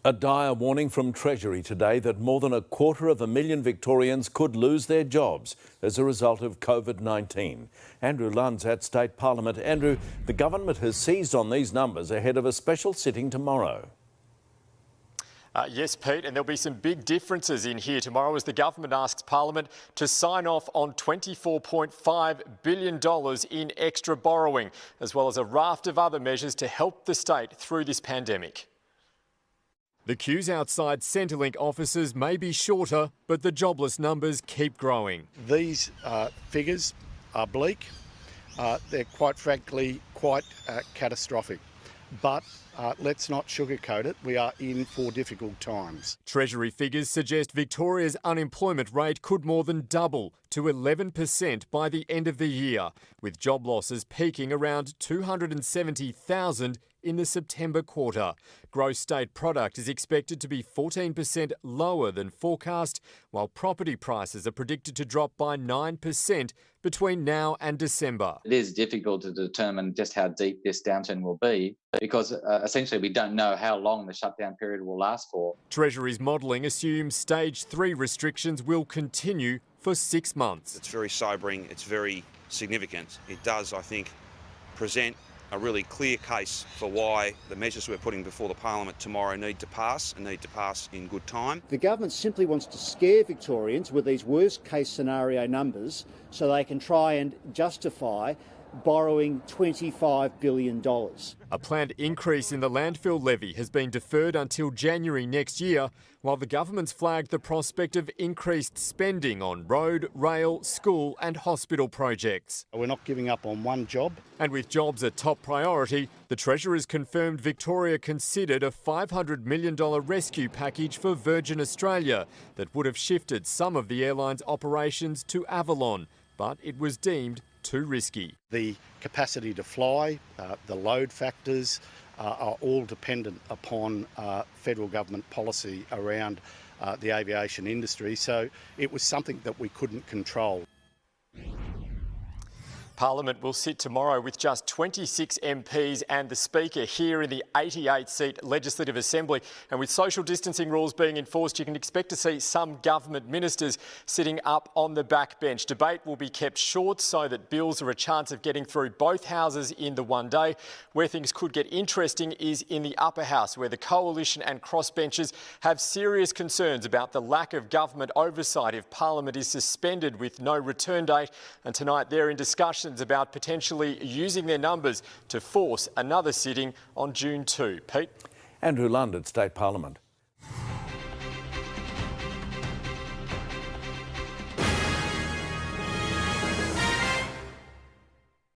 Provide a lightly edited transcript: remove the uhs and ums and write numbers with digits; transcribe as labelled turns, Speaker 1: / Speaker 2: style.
Speaker 1: A dire warning from Treasury today that more than 250,000 Victorians could lose their jobs as a result of COVID-19. Andrew Lund's at State Parliament. Andrew, the government has seized on these numbers ahead of a special sitting tomorrow.
Speaker 2: Yes, Pete, and there'll be some big differences in here tomorrow as the government asks Parliament to sign off on $24.5 billion in extra borrowing, as well as a raft of other measures to help the state through this pandemic. The queues outside Centrelink offices may be shorter, but the jobless numbers keep growing.
Speaker 3: These figures are bleak. They're quite frankly quite catastrophic. But let's not sugarcoat it. We are in for difficult times.
Speaker 2: Treasury figures suggest Victoria's unemployment rate could more than double to 11% by the end of the year, with job losses peaking around 270,000 in the September quarter. Gross state product is expected to be 14% lower than forecast, while property prices are predicted to drop by 9% between now and December.
Speaker 4: It is difficult to determine just how deep this downturn will be because essentially we don't know how long the shutdown period will last for.
Speaker 2: Treasury's modelling assumes stage 3 restrictions will continue for 6 months.
Speaker 5: It's very sobering, it's very significant. It does, I think, present a really clear case for why the measures we're putting before the Parliament tomorrow need to pass and need to pass in good time.
Speaker 6: The government simply wants to scare Victorians with these worst case scenario numbers so they can try and justify borrowing $25 billion.
Speaker 2: A planned increase in the landfill levy has been deferred until January next year, while the government's flagged the prospect of increased spending on road, rail, school and hospital projects.
Speaker 3: We're not giving up on one job.
Speaker 2: And with jobs a top priority, the Treasurer's confirmed Victoria considered a $500 million rescue package for Virgin Australia that would have shifted some of the airline's operations to Avalon, but it was deemed too risky.
Speaker 3: The capacity to fly, the load factors are all dependent upon federal government policy around the aviation industry, so it was something that we couldn't control.
Speaker 2: Parliament will sit tomorrow with just 26 MPs and the Speaker here in the 88-seat Legislative Assembly. And with social distancing rules being enforced, you can expect to see some government ministers sitting up on the backbench. Debate will be kept short so that bills are a chance of getting through both houses in the one day. Where things could get interesting is in the upper house, where the coalition and crossbenchers have serious concerns about the lack of government oversight if Parliament is suspended with no return date. And tonight they're in discussion about potentially using their numbers to force another sitting on June 2. Pete?
Speaker 1: Andrew Lund at State Parliament.